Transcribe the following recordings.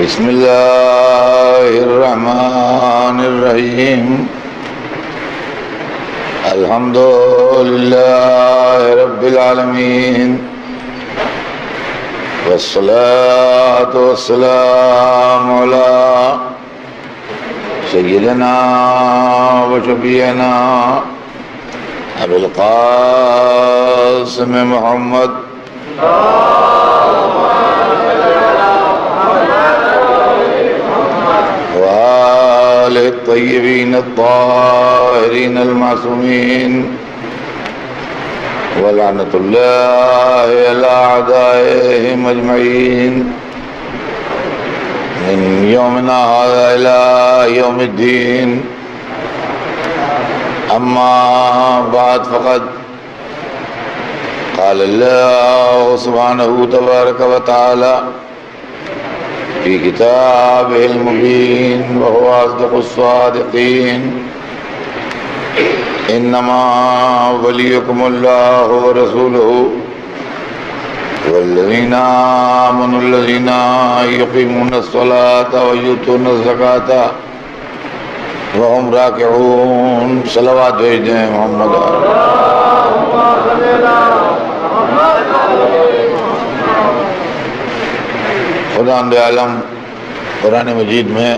بسم اللہ الرحمن الرحیم الحمد للہ رب العالمین والصلاة والسلام علی سیدنا و شفیعنا ابی القاسم محمد وآلہ الطیبین الطاہرین المعصومین ولعنۃ اللہ علی اعدائہم اجمعین من یومنا ھذا الی یوم الدین اما بعد فقد قال اللہ سبحانہ تبارک و تعالی فی کتابہ المبین وہو اصدق الصادقین انما ولیکم اللہ ورسولہ والذین آمنوا الذین یقیمون الصلاة ویؤتون الزکاة وہم راکعون. صلوات بھیج دیں محمد. خداوند عالم قرآن مجید میں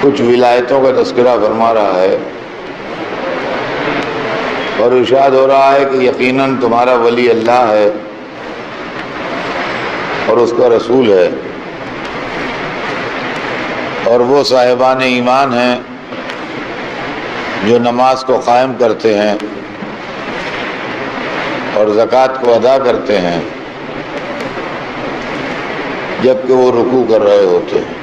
کچھ ولایتوں کا تذکرہ فرما رہا ہے اور ارشاد ہو رہا ہے کہ یقیناً تمہارا ولی اللہ ہے اور اس کا رسول ہے اور وہ صاحبان ایمان ہیں جو نماز کو قائم کرتے ہیں اور زکوٰۃ کو ادا کرتے ہیں جبکہ وہ رکوع کر رہے ہوتے ہیں.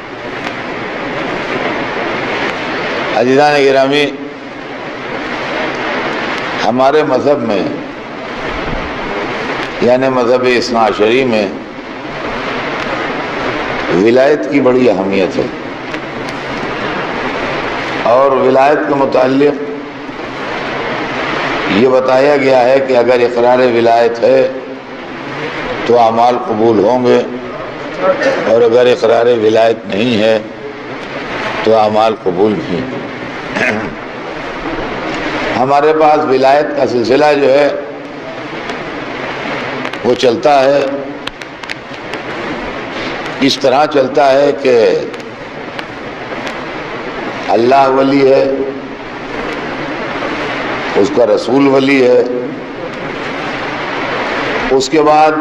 عزیزان گرامی، ہمارے مذہب میں یعنی مذہب اثنا عشری میں ولایت کی بڑی اہمیت ہے اور ولایت کے متعلق یہ بتایا گیا ہے کہ اگر اقرار ولایت ہے تو اعمال قبول ہوں گے اور اگر اقرار ولایت نہیں ہے تو اعمال قبول نہیں. ہمارے پاس ولایت کا سلسلہ جو ہے وہ چلتا ہے، اس طرح چلتا ہے کہ اللہ ولی ہے، اس کا رسول ولی ہے، اس کے بعد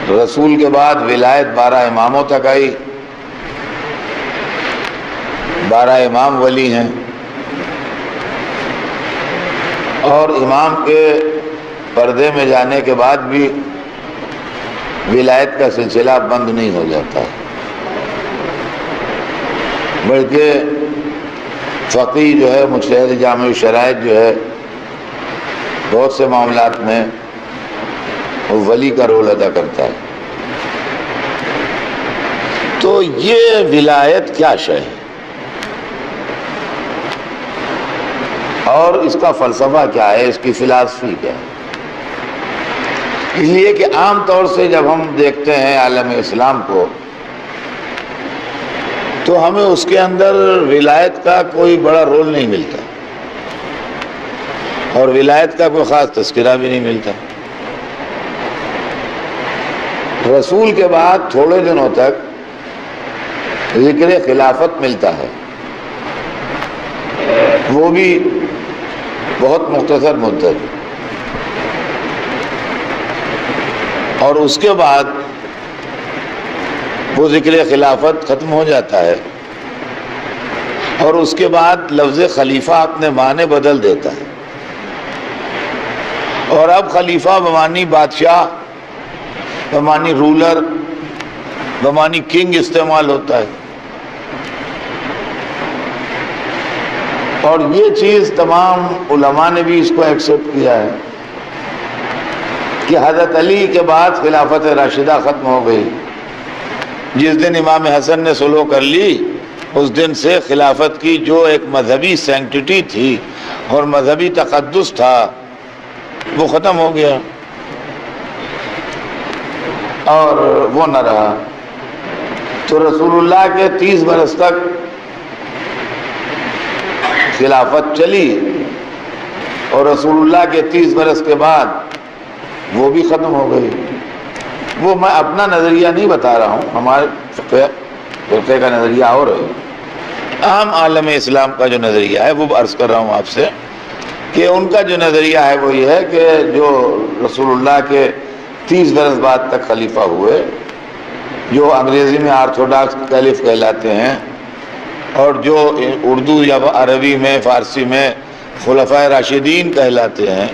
رسول کے بعد ولایت 12 اماموں تک آئی. 12 امام ولی ہیں اور امام کے پردے میں جانے کے بعد بھی ولایت کا سلسلہ بند نہیں ہو جاتا، بلکہ فقیہ جو ہے، مجتہد جامع شرائط جو ہے، بہت سے معاملات میں وہ ولی کا رول ادا کرتا ہے. تو یہ ولایت کیا شے ہے اور اس کا فلسفہ کیا ہے، اس کی فلسفی کیا ہے؟ اس لیے کہ عام طور سے جب ہم دیکھتے ہیں عالم اسلام کو تو ہمیں اس کے اندر ولایت کا کوئی بڑا رول نہیں ملتا اور ولایت کا کوئی خاص تذکرہ بھی نہیں ملتا. رسول کے بعد تھوڑے دنوں تک ذکر خلافت ملتا ہے، وہ بھی بہت مختصر مدت، اور اس کے بعد وہ ذکر خلافت ختم ہو جاتا ہے اور اس کے بعد لفظ خلیفہ اپنے معنی بدل دیتا ہے اور اب خلیفہ بمعنی بادشاہ، بمعنی رولر، بمعنی کنگ استعمال ہوتا ہے. اور یہ چیز تمام علماء نے بھی اس کو ایکسپٹ کیا ہے کہ حضرت علی کے بعد خلافت راشدہ ختم ہو گئی. جس دن امام حسن نے صلح کر لی اس دن سے خلافت کی جو ایک مذہبی سینکٹیٹی تھی اور مذہبی تقدس تھا وہ ختم ہو گیا. اور وہ نہ رہا، تو رسول اللہ کے 30 برس تک خلافت چلی، اور رسول اللہ کے 30 برس کے بعد وہ بھی ختم ہو گئی۔ وہ میں اپنا نظریہ نہیں بتا رہا ہوں، ہمارے فرقے کا نظریہ اور ہے، عام عالم اسلام کا جو نظریہ ہے وہ عرض کر رہا ہوں آپ سے، کہ ان کا جو نظریہ ہے وہ یہ ہے کہ جو رسول اللہ کے 30 برس بعد تک خلیفہ ہوئے، جو انگریزی میں آرتھوڈاکس کیلف کہلاتے ہیں، اور جو اردو یا عربی میں فارسی میں خلفائے راشدین کہلاتے ہیں،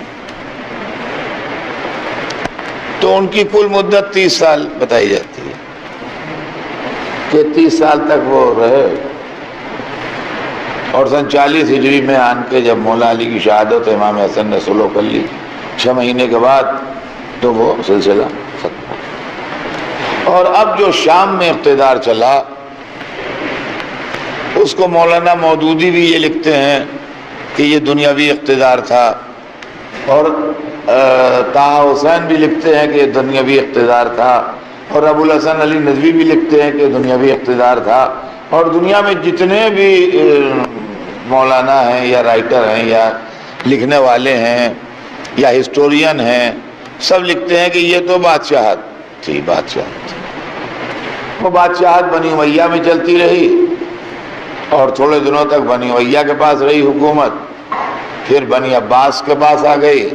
تو ان کی کل مدت 30 سال بتائی جاتی ہے کہ 30 سال تک وہ رہے، اور سن 40 ہجری میں آن کے جب مولا علی کی شہادت امام حسن نے سلو کر لی 6 مہینے کے بعد، تو وہ سلسلہ ختم۔ اور اب جو شام میں اقتدار چلا، اس کو مولانا مودودی بھی یہ لکھتے ہیں کہ یہ دنیاوی اقتدار تھا، اور طاہا حسین بھی لکھتے ہیں کہ یہ دنیاوی اقتدار تھا، اور ابو الحسن علی ندوی بھی لکھتے ہیں کہ دنیاوی اقتدار تھا، اور دنیا میں جتنے بھی مولانا ہیں یا رائٹر ہیں یا لکھنے والے ہیں یا ہسٹورین ہیں، سب لکھتے ہیں کہ یہ تو بادشاہت تھی، بادشاہت تھی۔ وہ بادشاہت بنی امیہ میں چلتی رہی، اور تھوڑے دنوں تک بنی امیہ کے پاس رہی حکومت، پھر بنی عباس کے پاس آ گئی،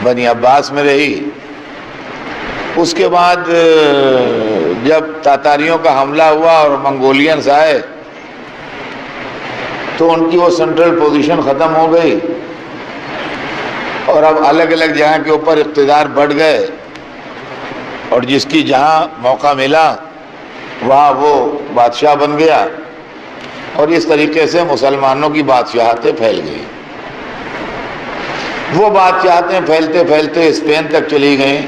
بنی عباس میں رہی۔ اس کے بعد جب تاتاریوں کا حملہ ہوا اور منگولینز آئے، تو ان کی وہ سینٹرل پوزیشن ختم ہو گئی، اور اب الگ الگ جگہ کے اوپر اقتدار بڑھ گئے، اور جس کی جہاں موقع ملا وہاں وہ بادشاہ بن گیا، اور اس طریقے سے مسلمانوں کی بادشاہتیں پھیل گئیں۔ وہ بادشاہتیں پھیلتے پھیلتے اسپین تک چلی گئیں،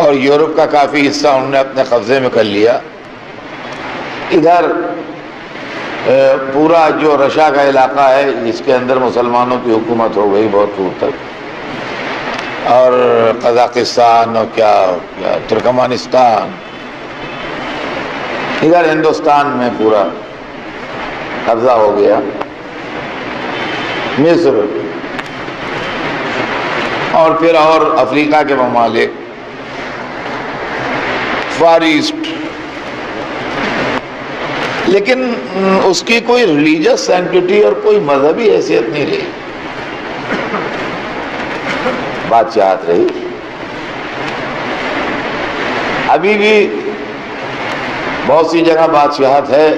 اور یورپ کا کافی حصہ انہوں نے اپنے قبضے میں کر لیا۔ ادھر پورا جو رشا کا علاقہ ہے، اس کے اندر مسلمانوں کی حکومت ہو گئی بہت دور تک، اور قزاقستان اور کیا ترکمانستان، ادھر ہندوستان میں پورا قبضہ ہو گیا، مصر، اور پھر اور افریقہ کے ممالک، فار ایسٹ۔ لیکن اس کی کوئی ریلیجس سینکٹیٹی اور کوئی مذہبی حیثیت نہیں رہی، بادشاہت رہی۔ ابھی بھی بہت سی جگہ بادشاہت ہے،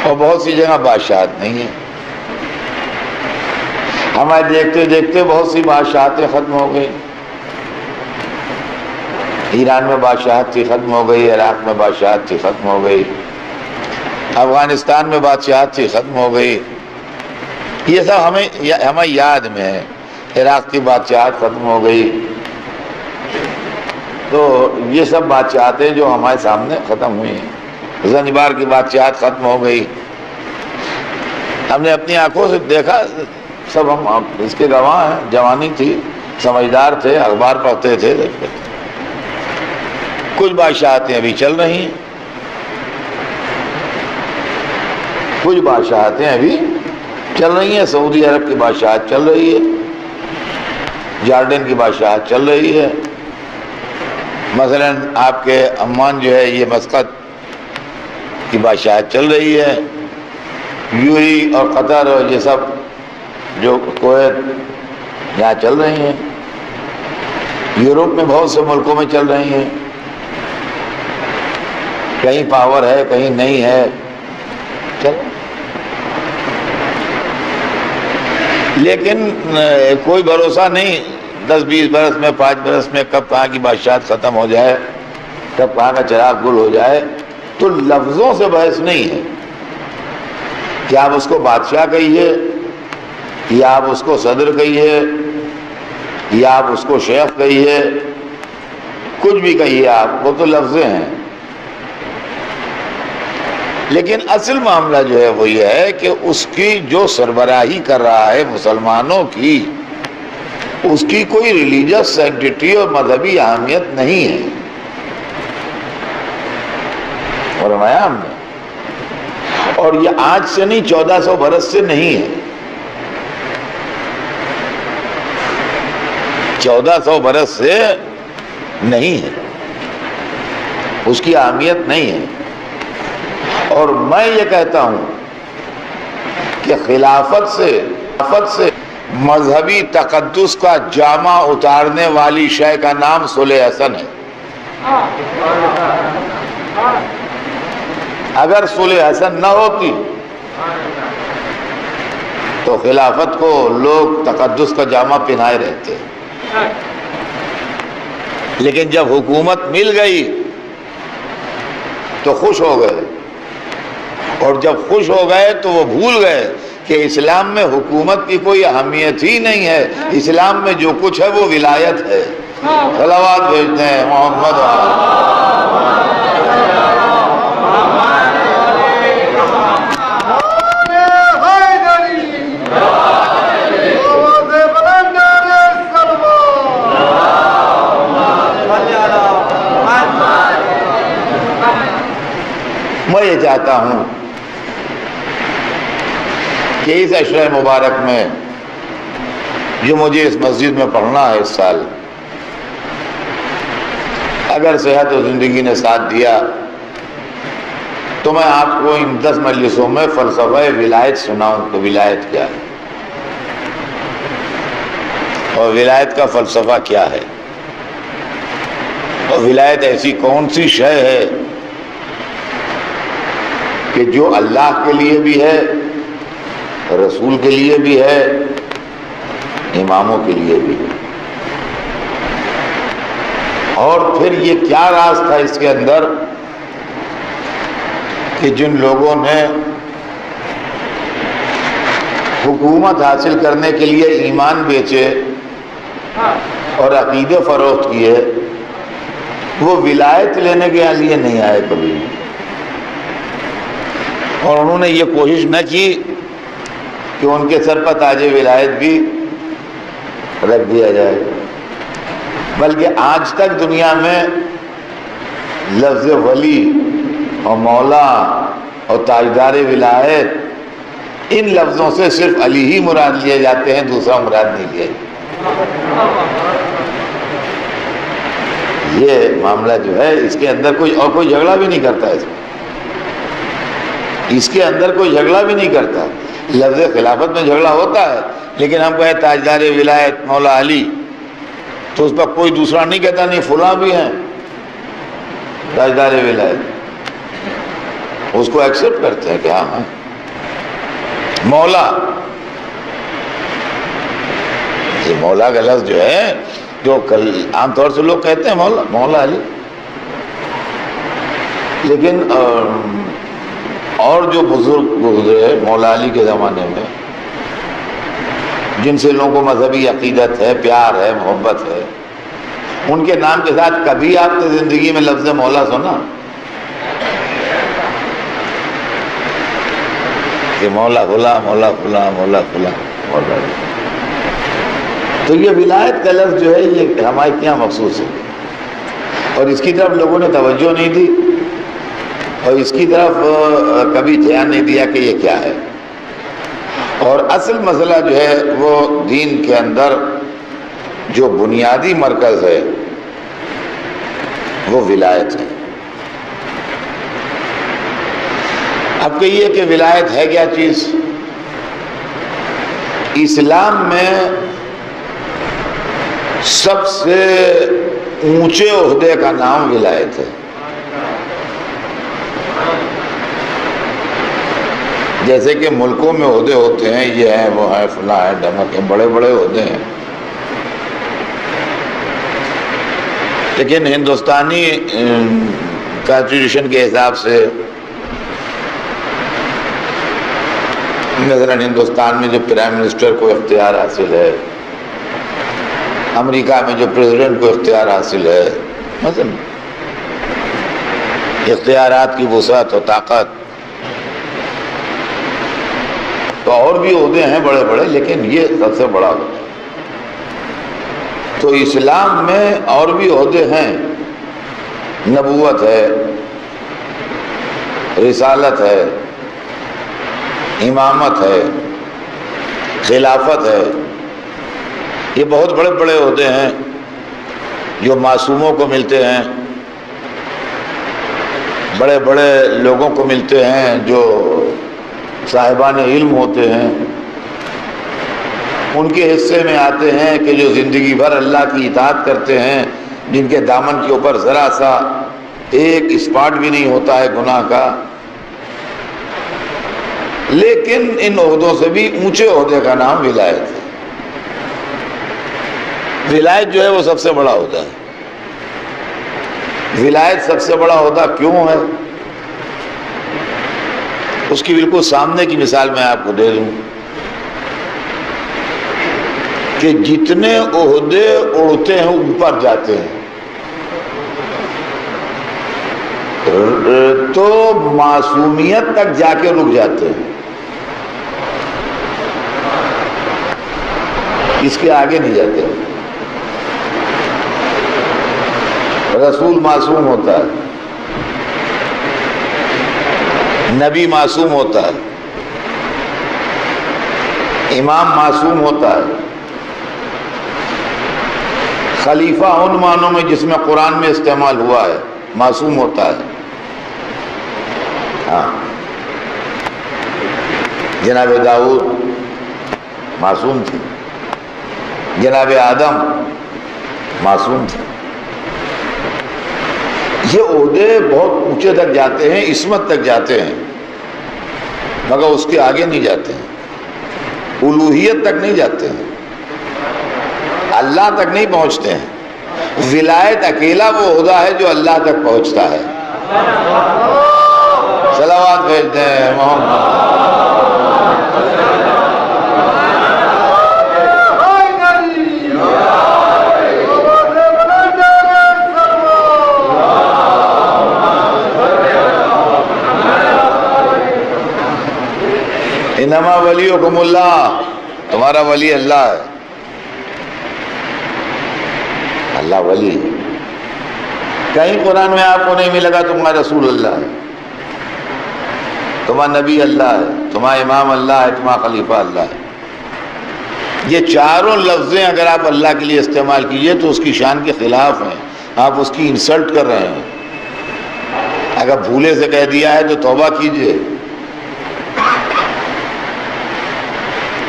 اور بہت سی جگہ بادشاہت نہیں ہے۔ ہمارے دیکھتے دیکھتے بہت سی بادشاہتیں ختم ہو گئی۔ ایران میں بادشاہت تھی، ختم ہو گئی، عراق میں بادشاہت تھی، ختم ہو گئی، افغانستان میں بادشاہت تھی، ختم ہو گئی۔ یہ سب ہمیں یاد میں ہے، عراق کی بادشاہت ختم ہو گئی۔ تو یہ سب بادشاہتیں جو ہمارے سامنے ختم ہوئی ہیں، زنجبار کی بادشاہت ختم ہو گئی، ہم نے اپنی آنکھوں سے دیکھا، سب ہم اس کے گواہ ہیں۔ جوانی تھی، سمجھدار تھے، اخبار پڑھتے تھے، دیکھتے تھے۔ کچھ بادشاہتیں ابھی چل رہی ہیں، کچھ بادشاہتیں ابھی چل رہی ہیں۔ سعودی عرب کی بادشاہت چل رہی ہے، جارڈن کی بادشاہت چل رہی ہے، مثلا آپ کے عمان جو ہے یہ مسقط کی بادشاہت چل رہی ہے، یو اے ای اور قطر اور یہ سب جو کویت یہاں چل رہی ہیں، یورپ میں بہت سے ملکوں میں چل رہی ہیں، کہیں پاور ہے کہیں نہیں ہے، چلو۔ لیکن کوئی بھروسہ نہیں 10-20 برس میں، 5 برس میں کب کہاں کی بادشاہت ختم ہو جائے، کب کہاں کا چراغ گل ہو جائے۔ تو لفظوں سے بحث نہیں ہے کہ آپ اس کو بادشاہ کہیے، یا آپ اس کو صدر کہیے، یا آپ اس کو شیخ کہیے، کچھ بھی کہیے آپ، وہ تو لفظیں ہیں۔ لیکن اصل معاملہ جو ہے وہ یہ ہے کہ اس کی جو سربراہی کر رہا ہے مسلمانوں کی، اس کی کوئی ریلیجس سینکٹیٹی اور مذہبی اہمیت نہیں ہے. فرمایا ہم نے. اور یہ آج سے نہیں، 1400 برس سے نہیں ہے. 1400 برس سے نہیں ہے، اس کی اہمیت نہیں ہے. اور میں یہ کہتا ہوں کہ خلافت سے مذہبی تقدس کا جامہ اتارنے والی شے کا نام صلح حسن ہے. اگر صلح حسن نہ ہوتی تو خلافت کو لوگ تقدس کا جامہ پہنائے رہتے. لیکن جب حکومت مل گئی تو خوش ہو گئے، اور جب خوش ہو گئے تو وہ بھول گئے کہ اسلام میں حکومت کی کوئی اہمیت ہی نہیں ہے. اسلام میں جو کچھ ہے وہ ولایت ہے. صلوات بھیجتے ہیں محمد. میں یہ چاہتا ہوں کہ اس عشرہ مبارک میں جو مجھے اس مسجد میں پڑھنا ہے اس سال، اگر صحت و زندگی نے ساتھ دیا تو میں آپ کو ان 10 مجلسوں میں فلسفہ ولایت سناؤں کہ ولایت کیا ہے اور ولایت کا فلسفہ کیا ہے، اور ولایت ایسی کون سی شے ہے کہ جو اللہ کے لیے بھی ہے، رسول کے لیے بھی ہے، اماموں کے لیے بھی ہے. اور پھر یہ کیا راز تھا اس کے اندر کہ جن لوگوں نے حکومت حاصل کرنے کے لیے ایمان بیچے اور عقیدے فروخت کیے، وہ ولایت لینے کے لیے نہیں آئے کبھی، اور انہوں نے یہ کوشش نہ کی کہ ان کے سر پر تاج ولایت بھی رکھ دیا جائے. بلکہ آج تک دنیا میں لفظ ولی اور مولا اور تاجدار ولایت، ان لفظوں سے صرف علی ہی مراد لیے جاتے ہیں، دوسرا مراد نہیں لیا. یہ معاملہ جو ہے اس کے اندر کوئی جھگڑا بھی نہیں کرتا. اس کے اندر کوئی جھگڑا بھی نہیں کرتا. لفظ خلافت میں جھگڑا ہوتا ہے، لیکن ہم کہیں تاجدار ولایت مولا علی تو اس پر کوئی دوسرا نہیں کہتا نہیں فلاں بھی ہیں تاجدار ولایت. اس کو ایکسپٹ کرتے ہیں کہ ہاں مولا. یہ مولا کا لفظ جو ہے، جو عام طور سے لوگ کہتے ہیں مولا علی، لیکن اور جو بزرگ گزرے مولا علی کے زمانے میں، جن سے لوگوں کو مذہبی عقیدت ہے، پیار ہے، محبت ہے، ان کے نام کے ساتھ کبھی آپ نے زندگی میں لفظ مولا سنا کہ مولا فلاں مولا فلاں مولا فلاں مولا. تو یہ ولایت کا لفظ جو ہے یہ ہمارے کیا مخصوص ہے، اور اس کی طرف لوگوں نے توجہ نہیں دی، اور اس کی طرف کبھی دھیان نہیں دیا کہ یہ کیا ہے. اور اصل مسئلہ جو ہے وہ دین کے اندر جو بنیادی مرکز ہے وہ ولایت ہے. اب کہیے کہ ولایت ہے کیا چیز؟ اسلام میں سب سے اونچے عہدے کا نام ولایت ہے. جیسے کہ ملکوں میں عہدے ہوتے ہیں، یہ ہیں وہ ہیں فلاں ہیں ڈھمک ہیں، بڑے بڑے عہدے ہیں، لیکن ہندوستانی کانسٹیٹیوشن کے حساب سے مثلا ہندوستان میں جو پرائم منسٹر کو اختیار حاصل ہے، امریکہ میں جو پریزیڈنٹ کو اختیار حاصل ہے، مثلا اختیارات کی وسعت و طاقت، تو اور بھی عہدے ہیں بڑے بڑے، لیکن یہ سب سے بڑا عہدہ. تو اسلام میں اور بھی عہدے ہیں، نبوت ہے، رسالت ہے، امامت ہے، خلافت ہے، یہ بہت بڑے بڑے عہدے ہیں جو معصوموں کو ملتے ہیں، بڑے بڑے لوگوں کو ملتے ہیں جو صاحبان علم ہوتے ہیں، ان کے حصے میں آتے ہیں کہ جو زندگی بھر اللہ کی اطاعت کرتے ہیں، جن کے دامن کے اوپر ذرا سا ایک اسپاٹ بھی نہیں ہوتا ہے گناہ کا، لیکن ان عہدوں سے بھی اونچے عہدے کا نام ولایت ہے۔ ولایت جو ہے وہ سب سے بڑا عہدہ ہے۔ ولایت سب سے بڑا عہدہ کیوں ہے؟ اس کی بالکل سامنے کی مثال میں آپ کو دے دوں کہ جتنے عہدے اڑتے ہیں اوپر جاتے ہیں تو معصومیت تک جا کے رک جاتے ہیں، اس کے آگے نہیں جاتے۔ رسول معصوم ہوتا ہے، نبی معصوم ہوتا ہے، امام معصوم ہوتا ہے، خلیفہ ان معنوں میں جس میں قرآن میں استعمال ہوا ہے معصوم ہوتا ہے۔ ہاں، جناب داؤد معصوم تھے، جناب آدم معصوم تھے۔ یہ عہدے بہت اونچے تک جاتے ہیں، عصمت تک جاتے ہیں، مگر اس کے آگے نہیں جاتے ہیں، الوہیت تک نہیں جاتے ہیں، اللہ تک نہیں پہنچتے ہیں۔ ولایت اکیلا وہ عہدہ ہے جو اللہ تک پہنچتا ہے۔ صلوات بھیجتے ہیں محمد۔ انما ولیکم اللہ، تمہارا ولی اللہ ہے۔ اللہ ولی، کہیں قرآن میں آپ کو نہیں ملے گا تمہارا رسول اللہ ہے، تمہارا نبی اللہ ہے، تمہارا امام اللہ ہے، تمہارا خلیفہ اللہ ہے۔ یہ چاروں لفظیں اگر آپ اللہ کے لیے استعمال کیجئے تو اس کی شان کے خلاف ہیں، آپ اس کی انسلٹ کر رہے ہیں۔ اگر بھولے سے کہہ دیا ہے تو توبہ کیجئے۔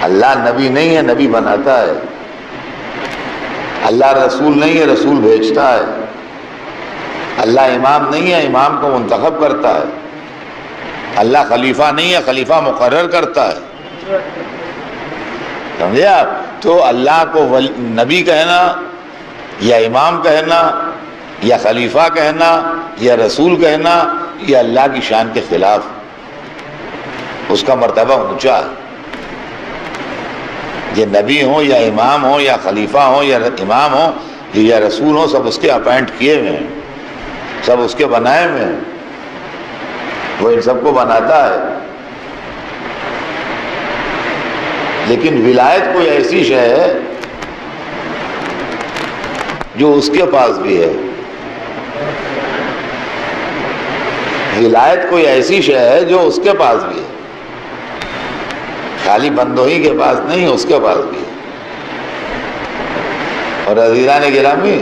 اللہ نبی نہیں ہے، نبی بناتا ہے۔ اللہ رسول نہیں ہے، رسول بھیجتا ہے۔ اللہ امام نہیں ہے، امام کو منتخب کرتا ہے۔ اللہ خلیفہ نہیں ہے، خلیفہ مقرر کرتا ہے۔ سمجھے آپ؟ تو اللہ کو نبی کہنا یا امام کہنا یا خلیفہ کہنا یا رسول کہنا یہ اللہ کی شان کے خلاف، اس کا مرتبہ اونچا ہے۔ یہ نبی ہوں یا امام ہوں یا خلیفہ ہوں یا امام ہوں یا رسول ہوں، سب اس کے اپائنٹ کیے ہوئے ہیں، سب اس کے بنائے ہوئے ہیں، وہ ان سب کو بناتا ہے۔ لیکن ولایت کوئی ایسی شے ہے جو اس کے پاس بھی ہے۔ ولایت کوئی ایسی شے ہے جو اس کے پاس بھی ہے، خالی بندوہی کے پاس نہیں، اس کے پاس بھی ہے۔ اور عزیزان گرامی،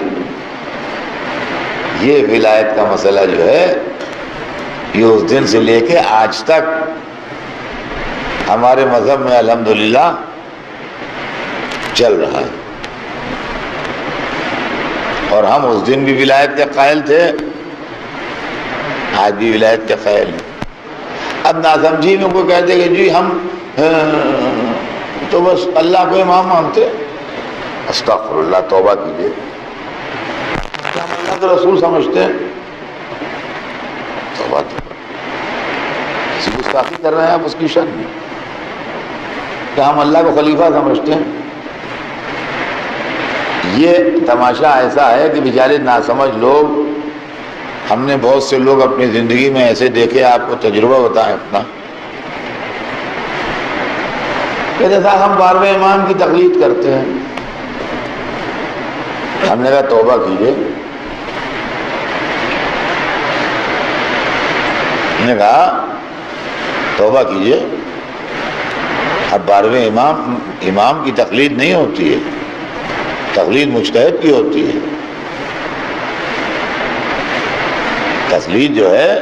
یہ ولایت کا مسئلہ جو ہے یہ اس دن سے لے کے آج تک ہمارے مذہب میں الحمدللہ چل رہا ہے، اور ہم اس دن بھی ولایت کے قائل تھے، آج بھی ولایت کے قائل ہیں۔ اب ناسمجھی میں کوئی کہتے کہ جی ہم تو بس اللہ کو امام مانتے، استغفر اللہ، توبہ کیجیے۔ کیا ہم اللہ کے رسول سمجھتے ہیں؟ توبہ کسی گستاخی کر رہے ہیں آپ اس کی شان میں۔ کیا ہم اللہ کو خلیفہ سمجھتے ہیں؟ یہ تماشا ایسا ہے کہ بیچارے ناسمجھ لوگ، ہم نے بہت سے لوگ اپنی زندگی میں ایسے دیکھے، آپ کو تجربہ بتائیں اپنا، کہ جیسا ہم 12ویں امام کی تقلید کرتے ہیں، ہم نے کہا توبہ کیجیے. ہم نے کہا توبہ کیجیے. اب 12ویں امام کی تقلید نہیں ہوتی ہے، تقلید مجتہد کی ہوتی ہے. تقلید جو ہے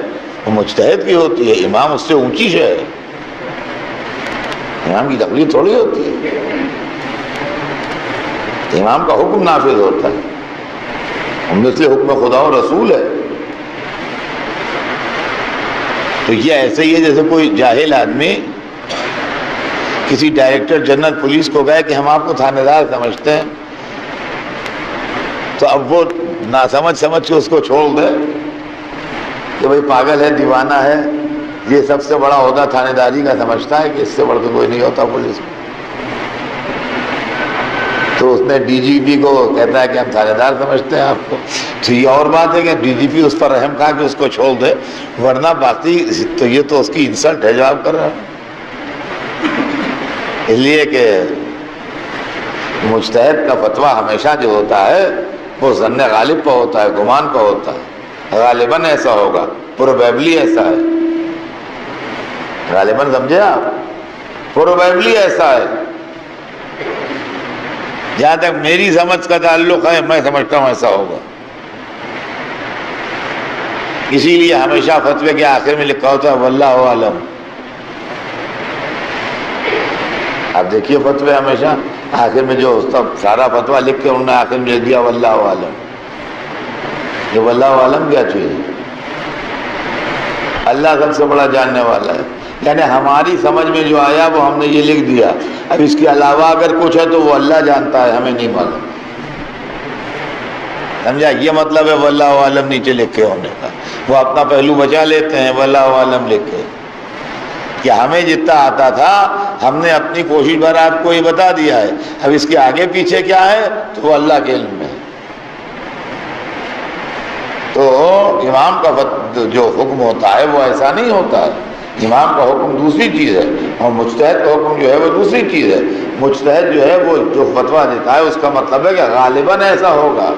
وہ مجتہد کی ہوتی ہے، امام اس سے اونچی شے ہے. امام کی تقلید تھوڑی ہوتی ہے. امام کا حکم نافذ ہوتا ہے، مثل حکم خدا و رسول ہے. تو یہ ایسے ہی ہے جیسے کوئی جاہل آدمی کسی ڈائریکٹر جنرل پولیس کو گئے کہ ہم آپ کو تھانے دار سمجھتے ہیں، تو اب وہ ناسمجھ سمجھ کے اس کو چھوڑ دے کہ بھائی پاگل ہے، دیوانہ ہے، یہ سب سے بڑا عہدہ تھانے داری کا سمجھتا ہے کہ اس سے بڑھ کے کوئی نہیں ہوتا پولیس میں. تو اس نے ڈی جی پی کو کہتا ہے کہ ہم تھانے دار سمجھتے ہیں آپ کو. تو یہ اور بات ہے کہ ڈی جی پی اس پر رحم کھا کے اس کو چھوڑ دے، ورنہ باقی تو یہ تو اس کی انسلٹ ہے جو آپ کر رہے ہیں. اس لیے کہ مجتہد کا فتویٰ ہمیشہ جو ہوتا ہے وہ ظن غالب پہ ہوتا ہے، گمان پہ ہوتا ہے. غالباً ایسا ہوگا، پروبیبلی ایسا ہے. غالباً سمجھے آپ، پروبیبلی ایسا ہے. جہاں تک میری سمجھ کا تعلق ہے میں سمجھتا ہوں ایسا ہوگا. اسی لیے ہمیشہ فتوے کے آخر میں لکھا ہوتا ہے واللہ اعلم. آپ دیکھیے فتوے ہمیشہ آخر میں جو سارا فتویٰ لکھ کے انہوں نے آخر میں لکھ دیا واللہ اعلم. یہ واللہ اعلم کیا چیز ہے؟ اللہ سب سے بڑا جاننے والا ہے. یعنی ہماری سمجھ میں جو آیا وہ ہم نے یہ لکھ دیا. اب اس کے علاوہ اگر کچھ ہے تو وہ اللہ جانتا ہے، ہمیں نہیں معلوم. سمجھا؟ یہ مطلب ہے واللہ عالم نیچے لکھے ہونے کا. وہ اپنا پہلو بچا لیتے ہیں واللہ عالم لکھ کے، کہ ہمیں جتنا آتا تھا ہم نے اپنی کوشش بھر آپ کو یہ بتا دیا ہے. اب اس کے آگے پیچھے کیا ہے تو وہ اللہ کے علم میں ہے. تو امام کا جو حکم ہوتا ہے وہ ایسا نہیں ہوتا ہے. امام کا حکم دوسری چیز ہے اور مجتہد کا حکم جو ہے وہ دوسری چیز ہے. مجتہد جو ہے وہ جو فتویٰ دیتا ہے اس کا مطلب ہے کہ غالباً ایسا ہوگا،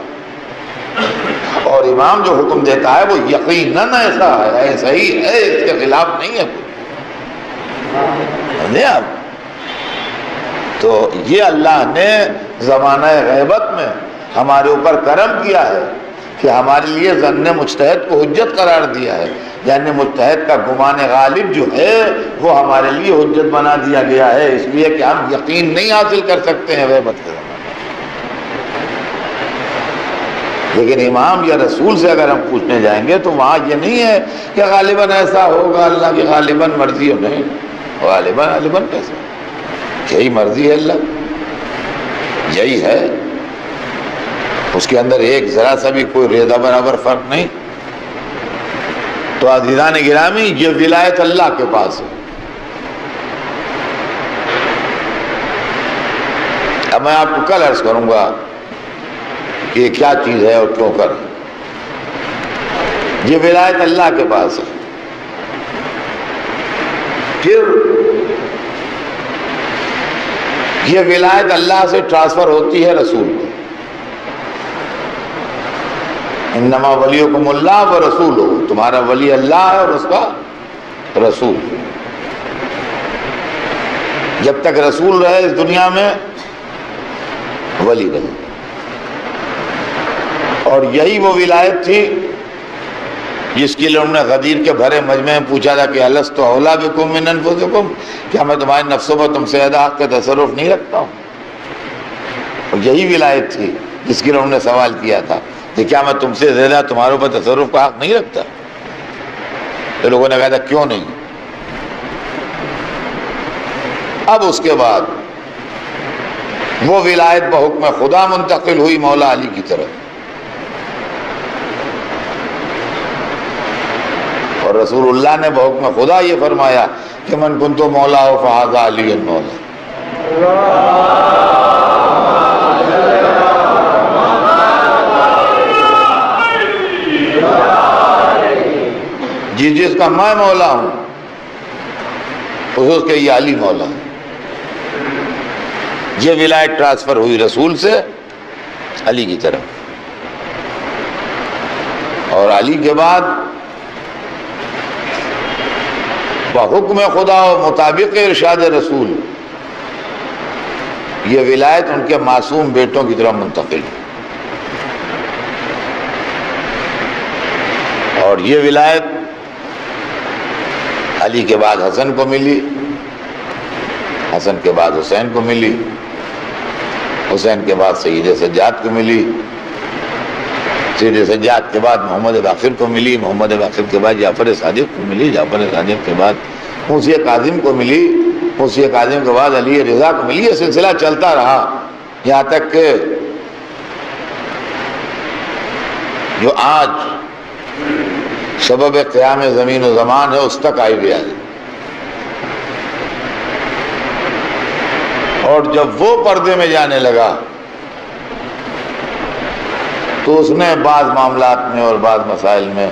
اور امام جو حکم دیتا ہے وہ یقیناً ایسا ہے، ایسا ہی ہے، اس کے خلاف نہیں ہے. سمجھے آپ؟ تو یہ اللہ نے زمانہ غیبت میں ہمارے اوپر کرم کیا ہے کہ ہمارے لیے ظن مجتہد کو حجت قرار دیا ہے. یعنی مجتہد کا گمان غالب جو ہے وہ ہمارے لیے حجت بنا دیا گیا ہے، اس لیے کہ ہم یقین نہیں حاصل کر سکتے ہیں غیبت کے زمانے. لیکن امام یا رسول سے اگر ہم پوچھنے جائیں گے تو وہاں یہ نہیں ہے کہ غالباً ایسا ہوگا، اللہ کی غالباً مرضی ہو. نہیں، غالباً کیسے؟ یہی مرضی ہے اللہ، یہی ہے. اس کے اندر ایک ذرا سا بھی کوئی ریزہ برابر فرق نہیں. تو عزیزان گرامی یہ ولایت اللہ کے پاس ہے. اب میں آپ کو کل عرض کروں گا کہ یہ کیا چیز ہے اور کیوں کر. یہ ولایت اللہ کے پاس ہے. پھر یہ ولایت اللہ سے ٹرانسفر ہوتی ہے رسول کو. انما ولیکم اللہ و رسولہ، تمہارا ولی اللہ ہے اور اس کا رسول. جب تک رسول رہے اس دنیا میں ولی رہے. اور یہی وہ ولایت تھی جس کے لیے انہوں نے غدیر کے بھرے مجمع میں پوچھا تھا کہ الست اولیٰ بکم من انفسکم، کیا میں تمہارے نفسوں پر تم سے زیادہ حق کا تصرف نہیں رکھتا ہوں؟ اور یہی ولایت تھی جس کے لیے انہوں نے سوال کیا تھا کہ کیا میں تم سے زیادہ تمہارے اوپر تصرف کا حق نہیں رکھتا؟ تو لوگوں نے کہا تھا کیوں نہیں. اب اس کے بعد وہ ولایت بحکم خدا منتقل ہوئی مولا علی کی طرف، اور رسول اللہ نے بحکم خدا یہ فرمایا کہ من کنت مولا فہذا علی مولا. جس کا میں مولا ہوں اس کے یہ علی مولا ہے. یہ ولایت ٹرانسفر ہوئی رسول سے علی کی طرف، اور علی کے بعد بحکم خدا و مطابق ارشاد رسول یہ ولایت ان کے معصوم بیٹوں کی طرف منتقل ہے، اور یہ ولایت علی کے بعد حسن کو ملی، حسن کے بعد حسین کو ملی، حسین کے بعد سید سجاد کو ملی، سید سجاد کے بعد محمد باقر کو ملی، محمد باقر کے بعد جعفر صادق کو ملی، جعفر صادق کے بعد موسی کاظم کو ملی، موسی کاظم کے بعد علی رضا کو ملی۔ یہ سلسلہ چلتا رہا یہاں تک کہ جو آج سبب قیام زمین و زمان ہے اس تک آئی گیا ہے۔ اور جب وہ پردے میں جانے لگا تو اس نے بعض معاملات میں اور بعض مسائل میں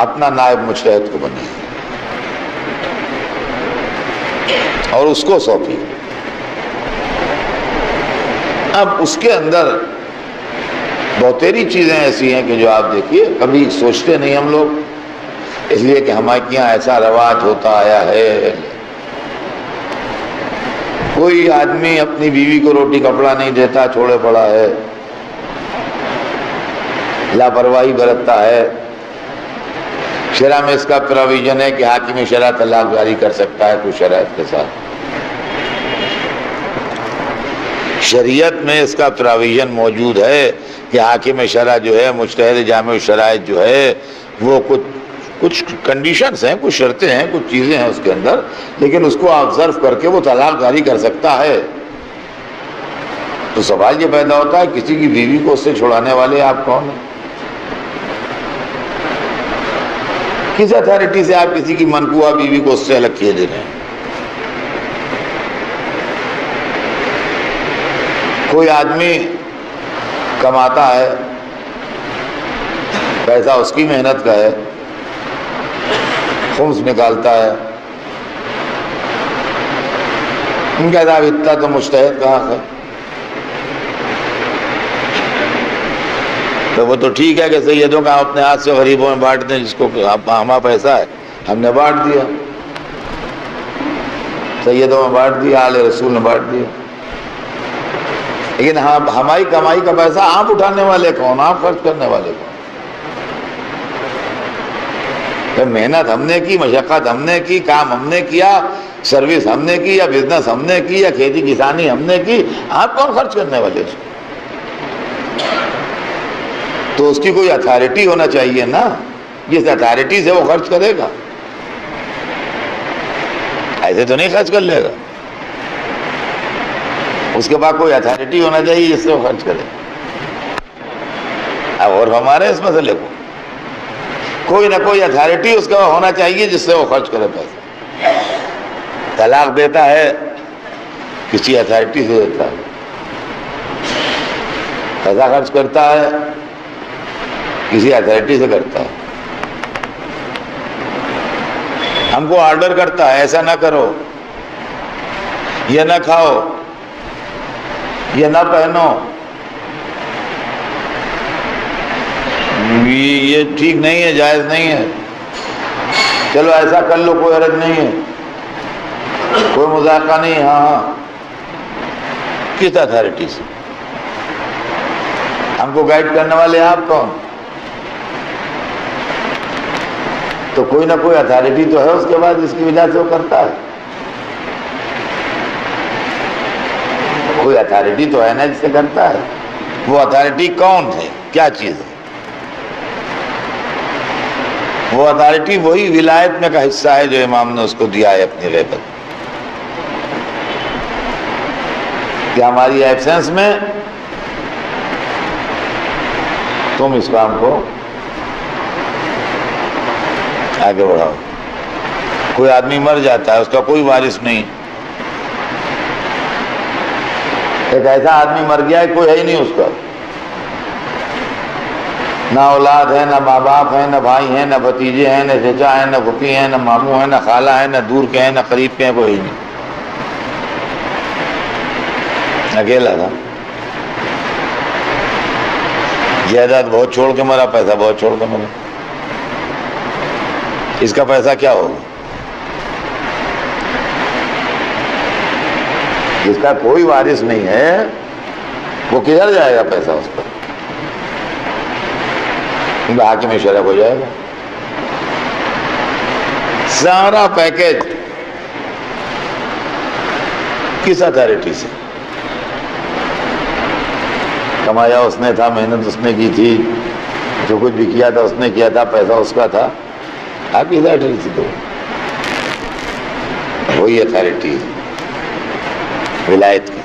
اپنا نائب مجتہد کو بنایا اور اس کو سونپی۔ اب اس کے اندر بہتری چیزیں ایسی ہیں کہ جو آپ دیکھیے کبھی سوچتے نہیں ہم لوگ، اس لیے کہ ہمارے یہاں ایسا رواج ہوتا آیا ہے۔ کوئی آدمی اپنی بیوی کو روٹی کپڑا نہیں دیتا، چھوڑے پڑا ہے، لاپرواہی برتتا ہے۔ شرع میں اس کا پرویژن ہے کہ حاکم شرع طلاق جاری کر سکتا ہے کچھ شرائط کے ساتھ، شریعت میں اس کا پرویژن موجود ہے کہ حاکم شرع جو ہے، مجتہد جامع الشرائط جو ہے، وہ کچھ کنڈیشنز ہیں، کچھ شرطیں ہیں، کچھ چیزیں ہیں اس کے اندر، لیکن اس کو آبزرو کر کے وہ طلاق جاری کر سکتا ہے۔ تو سوال یہ پیدا ہوتا ہے کسی کی بیوی کو اس سے چھڑانے والے آپ کون ہیں؟ کس اتھارٹی سے آپ کسی کی منقوہ بیوی کو اس سے الگ کیے دے رہے ہیں؟ کوئی آدمی کماتا ہے، پیسہ اس کی محنت کا ہے، خمس نکالتا ہے، ان کا صاحب اتنا تو مجتہد کا حق ہے۔ تو وہ تو ٹھیک ہے کہ سیدوں کا اپنے ہاتھ سے غریبوں میں بانٹ دیں، جس کو ہمارا پیسہ ہے ہم نے بانٹ دیا، سیدوں میں بانٹ دیا، آل رسول نے بانٹ دیا، لیکن ہماری کمائی کا پیسہ آپ اٹھانے والے کون، آپ خرچ کرنے والے کون؟ محنت ہم نے کی، مشقت ہم نے کی، کام ہم نے کیا، سروس ہم نے کی، یا بزنس ہم نے کی، یا کھیتی کسانی ہم نے کی، آپ کون خرچ کرنے والے؟ تو اس کی کوئی اتھارٹی ہونا چاہیے نا، جس اتھارٹی سے وہ خرچ کرے گا، ایسے تو نہیں خرچ کر لے گا، اس کے بعد کوئی اتھارٹی ہونا چاہیے جس سے وہ خرچ کرے۔ اب اور ہمارے اس مسئلے کو کوئی نہ کوئی اتھارٹی اس کا ہونا چاہیے جس سے وہ خرچ کرے پیسہ۔ طلاق دیتا ہے کسی اتھارٹی سے دیتا ہے، پیسہ خرچ کرتا ہے کسی اتھارٹی سے کرتا ہے، ہم کو آرڈر کرتا ہے ایسا نہ کرو، یہ نہ کھاؤ، یہ نہ پہنو، یہ ٹھیک نہیں ہے، جائز نہیں ہے، چلو ایسا کر لو، کوئی حرج نہیں ہے، کوئی مذاکرہ نہیں ہے۔ ہاں کس اتھارٹی سے؟ ہم کو گائیڈ کرنے والے آپ کون؟ تو کوئی نہ کوئی اتھارٹی تو ہے اس کے بعد جس کی وجہ سے وہ کرتا ہے، کوئی اتھارٹی تو ہے نا جس سے کرتا ہے۔ وہ اتھارٹی کون ہے، کیا چیز ہے؟ وہ اتھارٹی وہی ولایت میں کا حصہ ہے جو امام نے اس کو دیا ہے اپنی غیبت، کہ ہماری ایبسنس میں تم اس کام کو آگے بڑھاؤ۔ کوئی آدمی مر جاتا ہے، اس کا کوئی وارث نہیں، ایک ایسا آدمی مر گیا ہے کوئی ہے ہی نہیں اس کا، نہ اولاد ہے، نہ ماں باپ ہیں، نہ بھائی ہیں، نہ بھتیجے ہیں، نہ چچا ہیں، نہ پھوپھی ہیں، نہ ماموں ہیں، نہ خالہ ہیں، نہ دور کے ہیں، نہ قریب کے ہیں، کوئی نہیں، اکیلا تھا۔ جائیداد بہت چھوڑ کے مرا، پیسہ بہت چھوڑ کے مرا، اس کا پیسہ کیا ہوگا؟ جس کا کوئی وارث نہیں ہے وہ کدھر جائے گا پیسہ اس پر؟ حاکم شرع ہو جائے گا۔ سارا پیکج کس اتھارٹی سے؟ کمایا اس نے تھا، محنت اس نے کی تھی، جو کچھ بھی کیا تھا اس نے کیا تھا، پیسہ اس کا تھا، آپ کی اتھارٹی سے دو، وہی اتھارٹی ولایت کی،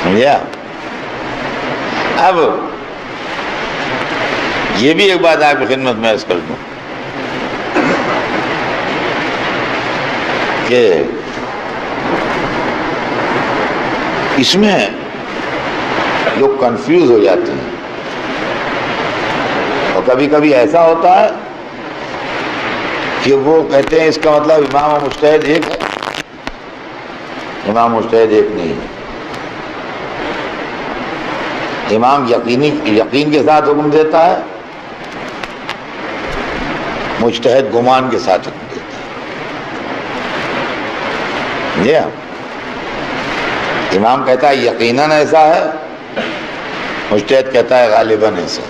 سمجھا؟ اب یہ بھی ایک بات آپ کی خدمت میں عرض کر دوں کہ اس میں لوگ کنفیوز ہو جاتے ہیں، اور کبھی کبھی ایسا ہوتا ہے کہ وہ کہتے ہیں اس کا مطلب امام و مجتہد ایک ہے۔ امام مجتہد ایک نہیں ہے۔ امام یقین کے ساتھ حکم دیتا ہے، مجتہد گمان کے ساتھ حکم دیتا ہے۔ جی ہاں، امام کہتا ہے یقیناً ایسا ہے، مجتہد کہتا ہے غالباً ایسا۔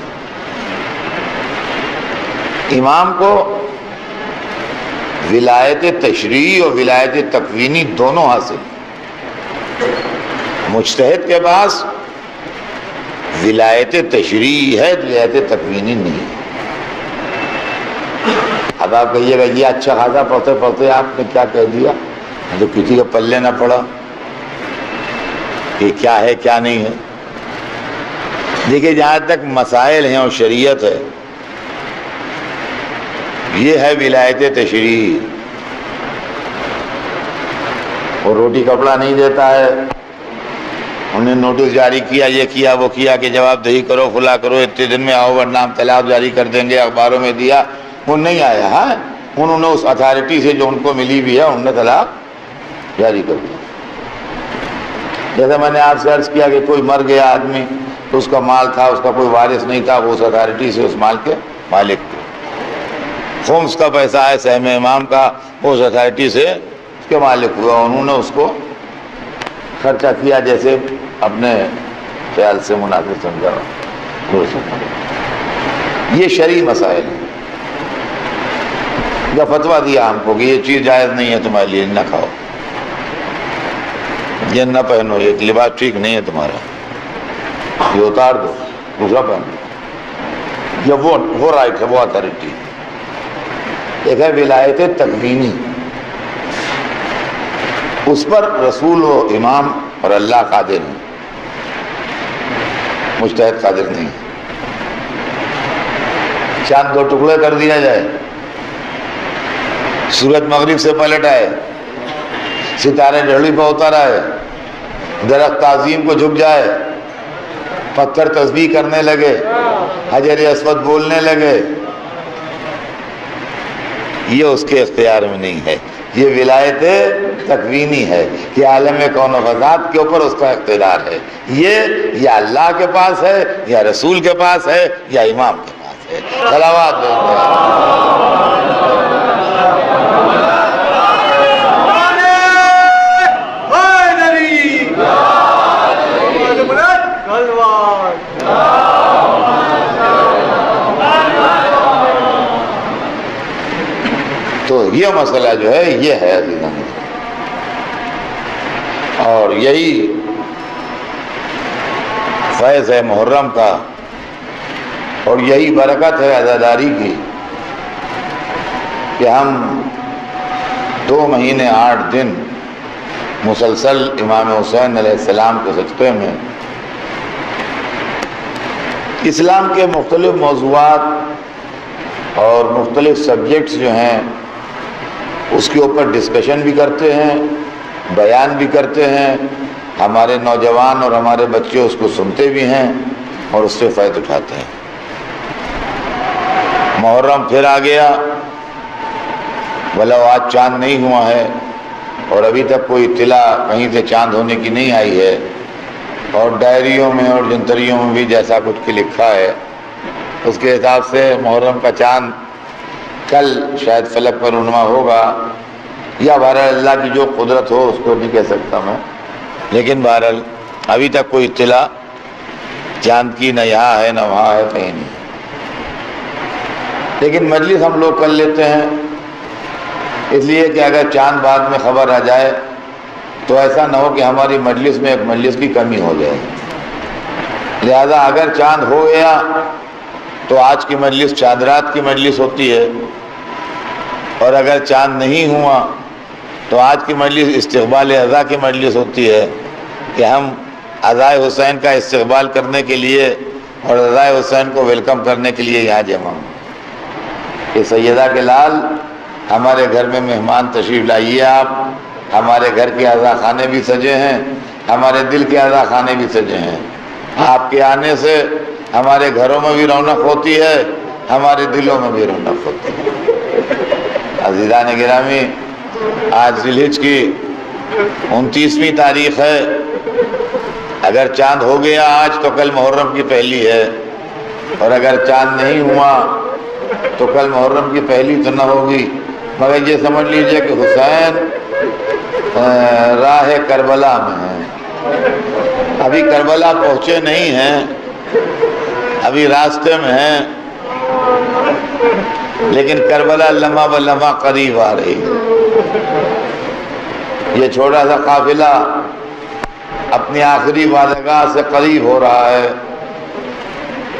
امام کو ولایت تشریعی اور ولایت تکوینی دونوں حاصل، مجتہد کے پاس ولایت تشریعی ہے، ولایت تکوینی نہیں۔ اب آپ کہیے گا یہ اچھا خاصا پڑھتے پڑھتے آپ نے کیا کہہ دیا جو کسی کا پلے نہ پڑا کہ کیا ہے کیا نہیں ہے۔ دیکھیے جہاں تک مسائل ہیں اور شریعت ہے، یہ ہے ولایت تشریعی۔ اور روٹی کپڑا نہیں دیتا ہے، انہیں نوٹس جاری کیا، یہ کیا وہ کیا کہ جواب دہی کرو، فلاں کرو، اتنے دن میں آؤ ورنہ ہم طلاق جاری کر دیں گے، اخباروں میں دیا، وہ نہیں آیا ہے۔ انہوں نے اس اتھارٹی سے جو ان کو ملی بھی ہے انہوں نے طلاق جاری کر دیا۔ جیسے میں نے آپ سے عرض کیا کہ کوئی مر گیا آدمی تو اس کا مال تھا، اس کا کوئی وارث نہیں تھا، وہ اس اتھارٹی سے اس مال کے مالک تھے۔ خمس کا پیسہ ہے سہم امام کا، وہ اس اتھارٹی سے اس کے مالک ہوا، انہوں نے اس کو خرچہ کیا جیسے اپنے خیال سے مناسب سمجھا۔ یہ شرعی مسائل ہیں۔ یا فتویٰ دیا ہم کو کہ یہ چیز جائز نہیں ہے تمہارے لیے، نہ کھاؤ، یہ نہ پہنو، یہ لباس ٹھیک نہیں ہے تمہارا، یہ اتار دو، دوسرا پہنو۔ یہ وہ رائٹ ہے، وہ اتھارٹی۔ ایک ہے ولایت تکوینی، اس پر رسول و امام اور اللہ قادر ہیں، مجتہد قادر نہیں۔ چاند دو ٹکڑے کر دیا جائے، سورج مغرب سے پلٹ آئے، ستارے ڈھڑی پہ اتر آئے، درخت تعظیم کو جھک جائے، پتھر تسبیح کرنے لگے، حجر اسود بولنے لگے، یہ اس کے اختیار میں نہیں ہے۔ یہ ولایت تکوینی ہے کہ عالم کون و فضات کے اوپر اس کا اقتدار ہے۔ یہ یا اللہ کے پاس ہے، یا رسول کے پاس ہے، یا امام کے پاس ہے۔ صلوات تو یہ مسئلہ جو ہے یہ ہے عزیزان، اور یہی فیض ہے محرم کا، اور یہی برکت ہے عزاداری کی کہ ہم 2 مہینے 8 دن مسلسل امام حسین علیہ السلام کے سجدے میں اسلام کے مختلف موضوعات اور مختلف سبجیکٹس جو ہیں اس کے اوپر ڈسکشن بھی کرتے ہیں، بیان بھی کرتے ہیں، ہمارے نوجوان اور ہمارے بچے اس کو سنتے بھی ہیں اور اس سے فائدہ اٹھاتے ہیں۔ محرم پھر آ گیا، بھلا آج چاند نہیں ہوا ہے اور ابھی تک کوئی اطلاع کہیں سے چاند ہونے کی نہیں آئی ہے، اور ڈائریوں میں اور جنتریوں میں بھی جیسا کچھ کی لکھا ہے اس کے حساب سے محرم کا چاند کل شاید فلک پر رونما ہوگا، یا بہرحال اللہ کی جو قدرت ہو اس کو نہیں کہہ سکتا میں، لیکن بہرحال ابھی تک کوئی اطلاع چاند کی نہ یہاں ہے نہ وہاں ہے، کہیں نہیں۔ لیکن مجلس ہم لوگ کر لیتے ہیں اس لیے کہ اگر چاند بعد میں خبر آ جائے تو ایسا نہ ہو کہ ہماری مجلس میں ایک مجلس کی کمی ہو جائے، لہذا اگر چاند ہو گیا تو آج کی مجلس چاند رات کی مجلس ہوتی ہے، اور اگر چاند نہیں ہوا تو آج کی مجلس استقبال عزا کی مجلس ہوتی ہے کہ ہم عزائے حسین کا استقبال کرنے کے لیے اور عزائے حسین کو ویلکم کرنے کے لیے یہاں جمع ہوں کہ سیدہ کے لال ہمارے گھر میں مہمان تشریف لائیے، آپ ہمارے گھر کے عزا خانے بھی سجے ہیں، ہمارے دل کے عزا خانے بھی سجے ہیں، آپ کے آنے سے ہمارے گھروں میں بھی رونق ہوتی ہے، ہمارے دلوں میں بھی رونق ہوتی ہے۔ عزیزان گرامی، آج ذی الحجہ کی 29ویں تاریخ ہے، اگر چاند ہو گیا آج تو کل محرم کی پہلی ہے، اور اگر چاند نہیں ہوا تو کل محرم کی پہلی تو نہ ہوگی، مگر یہ سمجھ لیجئے کہ حسین راہ کربلا میں ہیں، ابھی کربلا پہنچے نہیں ہیں، ابھی راستے میں ہیں، لیکن کربلا لمحہ بہ لمحہ قریب آ رہی ہے۔ یہ چھوٹا سا قافلہ اپنی آخری بارگاہ سے قریب ہو رہا ہے،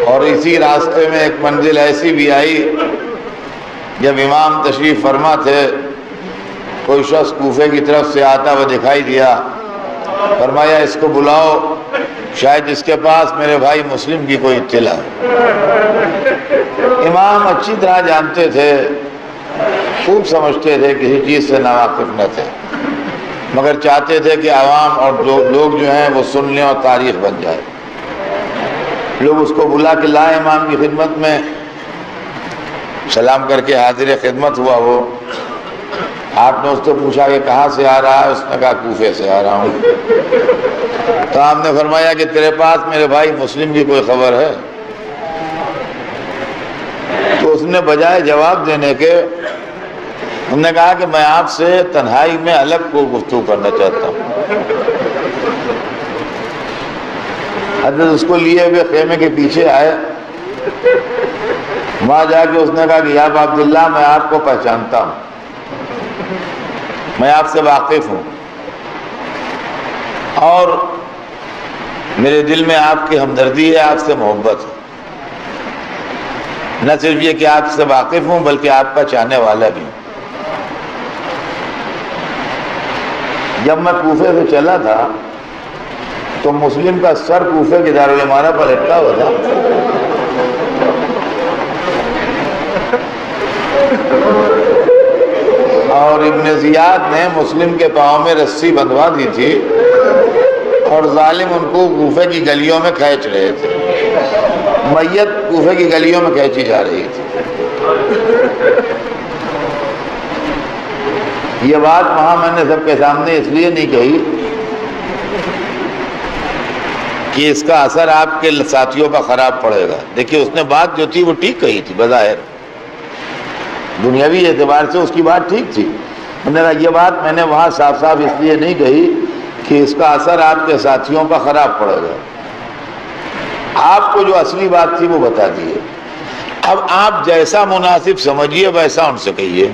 اور اسی راستے میں ایک منزل ایسی بھی آئی جب امام تشریف فرما تھے، کوئی شخص کوفے کی طرف سے آتا ہوا دکھائی دیا، فرمایا اس کو بلاؤ، شاید اس کے پاس میرے بھائی مسلم کی کوئی اطلاع ہے۔ امام اچھی طرح جانتے تھے، خوب سمجھتے تھے، کسی چیز سے ناواقف نہ تھے، مگر چاہتے تھے کہ عوام اور لوگ جو ہیں وہ سن لیں اور تاریخ بن جائے۔ لوگ اس کو بلا کے لائے امام کی خدمت میں، سلام کر کے حاضر خدمت ہوا وہ۔ آپ نے اس سے پوچھا کہ کہاں سے آ رہا ہے؟ اس نے کہا کوفے سے آ رہا ہوں۔ تو آپ نے فرمایا کہ تیرے پاس میرے بھائی مسلم کی کوئی خبر ہے؟ تو اس نے بجائے جواب دینے کے انہوں نے کہا کہ میں آپ سے تنہائی میں الگ کو گفتگو کرنا چاہتا ہوں۔ حضرت اس کو لیے ہوئے خیمے کے پیچھے آئے، وہاں جا کے اس نے کہا کہ یا ابا عبداللہ، میں آپ کو پہچانتا ہوں، میں آپ سے واقف ہوں، اور میرے دل میں آپ کی ہمدردی ہے، آپ سے محبت ہے، نہ صرف یہ کہ آپ سے واقف ہوں بلکہ آپ کا چاہنے والا بھی ہوں۔ جب میں کوفے سے چلا تھا تو مسلم کا سر کوفے کے دارالعمارہ پر لٹکا ہوا تھا، اور ابن زیاد نے مسلم کے پاؤں میں رسی بندھوا دی تھی، اور ظالم ان کو کوفے کی گلیوں میں کھینچ رہے تھے، میت کوفے کی گلیوں میں کھینچی جا رہی تھی۔ یہ بات وہاں میں نے سب کے سامنے اس لیے نہیں کہی کہ اس کا اثر آپ کے ساتھیوں پر خراب پڑے گا۔ دیکھیے، اس نے بات جو تھی وہ ٹھیک کہی تھی، بظاہر دنیاوی اعتبار سے اس کی بات ٹھیک تھی۔ میں نے کہا یہ بات میں نے وہاں صاف صاف اس لیے نہیں کہی کہ اس کا اثر آپ کے ساتھیوں پر خراب پڑے گا، آپ کو جو اصلی بات تھی وہ بتا دیے۔ اب آپ جیسا مناسب سمجھیے ویسا ان سے کہیے،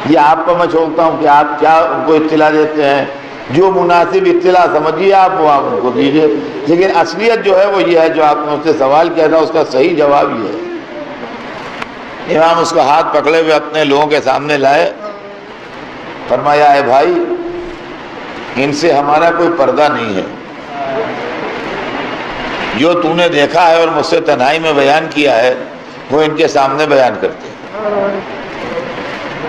یہ آپ کو میں چھوڑتا ہوں کہ آپ کیا ان کو اطلاع دیتے ہیں، جو مناسب اطلاع سمجھیے آپ وہ آپ ان کو دیجیے، لیکن اصلیت جو ہے وہ یہ ہے جو آپ نے اس سے سوال کیا تھا، اس کا صحیح جواب یہ ہے۔ امام اس کا ہاتھ پکڑے ہوئے اپنے لوگوں کے سامنے لائے، فرمایا اے بھائی، ان سے ہمارا کوئی پردہ نہیں ہے، جو تو نے دیکھا ہے اور مجھ سے تنہائی میں بیان کیا ہے وہ ان کے سامنے بیان کرتے ہیں۔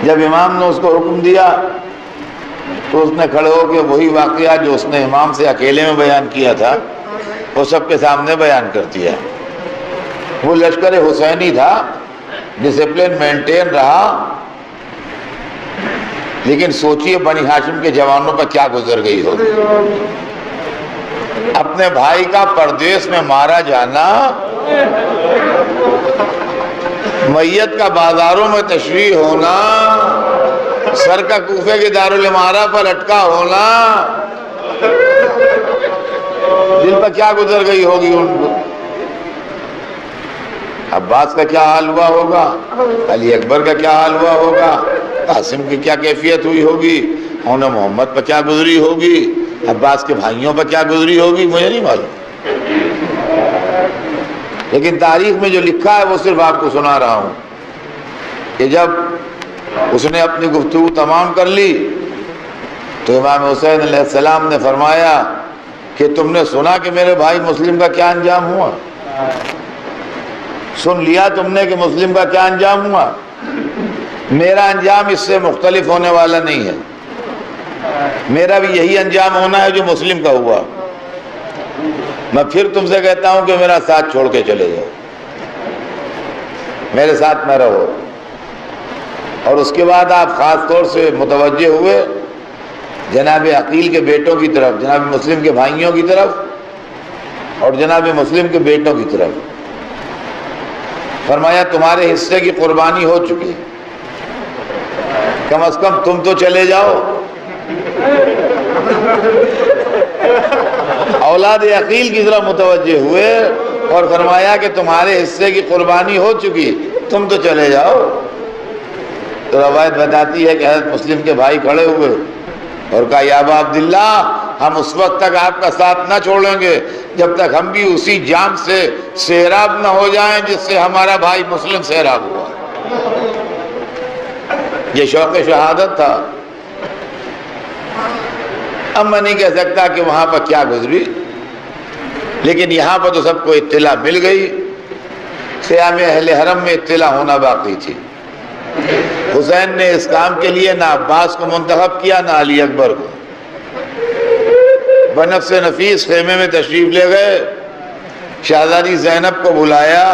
جب امام نے اس کو حکم دیا تو اس نے کھڑے ہو کے وہی واقعہ جو اس نے امام سے اکیلے میں بیان کیا تھا وہ سب کے سامنے بیان کر دیا۔ وہ لشکر حسینی تھا، ڈسپلن مینٹین رہا، لیکن سوچئے بنی ہاشم کے جوانوں پر کیا گزر گئی ہوگی۔ اپنے بھائی کا پردیس میں مارا جانا، میت کا بازاروں میں تشریح ہونا، سر کا کوفے کے دارالامارہ پر لٹکا ہونا، دل پر کیا گزر گئی ہوگی ان کو؟ عباس کا کیا حال ہوا ہوگا، علی اکبر کا کیا حال ہوا ہوگا، قاسم کی کیا کیفیت ہوئی ہوگی، انہیں محمد پر کیا گزری ہوگی، عباس کے بھائیوں پر کیا گزری ہوگی، مجھے نہیں معلوم، لیکن تاریخ میں جو لکھا ہے وہ صرف آپ کو سنا رہا ہوں کہ جب اس نے اپنی گفتگو تمام کر لی تو امام حسین علیہ السلام نے فرمایا کہ تم نے سنا کہ میرے بھائی مسلم کا کیا انجام ہوا؟ سن لیا تم نے کہ مسلم کا کیا انجام ہوا؟ میرا انجام اس سے مختلف ہونے والا نہیں ہے، میرا بھی یہی انجام ہونا ہے جو مسلم کا ہوا۔ میں پھر تم سے کہتا ہوں کہ میرا ساتھ چھوڑ کے چلے جاؤ، میرے ساتھ نہ رہو۔ اور اس کے بعد آپ خاص طور سے متوجہ ہوئے جناب عقیل کے بیٹوں کی طرف، جناب مسلم کے بھائیوں کی طرف اور جناب مسلم کے بیٹوں کی طرف۔ فرمایا تمہارے حصے کی قربانی ہو چکی، کم از کم تم تو چلے جاؤ۔ اولاد عقیل کی طرف متوجہ ہوئے اور فرمایا کہ تمہارے حصے کی قربانی ہو چکی، تم تو چلے جاؤ۔ تو روایت بتاتی ہے کہ حضرت مسلم کے بھائی کھڑے ہوئے اور کہا یا ابا عبداللہ، ہم اس وقت تک آپ کا ساتھ نہ چھوڑیں گے جب تک ہم بھی اسی جام سے سیراب نہ ہو جائیں جس سے ہمارا بھائی مسلم سیراب ہوا۔ یہ شوق شہادت تھا۔ اب میں نہیں کہہ سکتا کہ وہاں پر کیا گزری، لیکن یہاں پر تو سب کو اطلاع مل گئی۔ خیام اہل حرم میں اطلاع ہونا باقی تھی۔ حسین نے اس کام کے لیے نہ عباس کو منتخب کیا نہ علی اکبر کو، بنفس نفیس خیمے میں تشریف لے گئے، شہزادی زینب کو بلایا،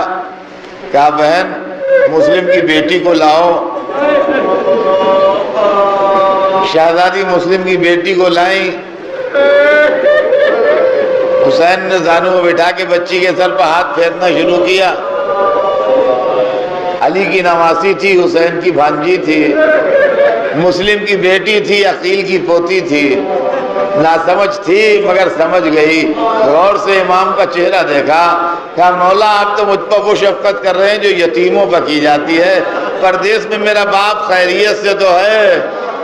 کہا بہن مسلم کی بیٹی کو لاؤ۔ شہزادی مسلم کی بیٹی کو لائیں، حسین نے زانوں میں بٹھا کے بچی کے سر پر ہاتھ پھیرنا شروع کیا۔ علی کی نواسی تھی، حسین کی بھانجی تھی، مسلم کی بیٹی تھی، عقیل کی پوتی تھی، ناسمجھ تھی مگر سمجھ گئی۔ غور سے امام کا چہرہ دیکھا، کہا مولا آپ تو مجھ پر وہ شفقت کر رہے ہیں جو یتیموں پر کی جاتی ہے، پردیس میں میرا باپ خیریت سے تو ہے۔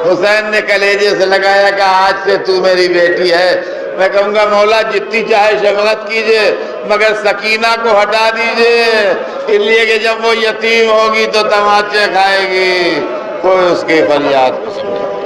حسین نے کلیجے سے لگایا کہ آج سے تو میری بیٹی ہے۔ میں کہوں گا مولا جتنی چاہے شفقت کیجئے مگر سکینہ کو ہٹا دیجئے، اس لیے کہ جب وہ یتیم ہوگی تو تماچے کھائے گی، کوئی اس کی فریاد کو سمجھے۔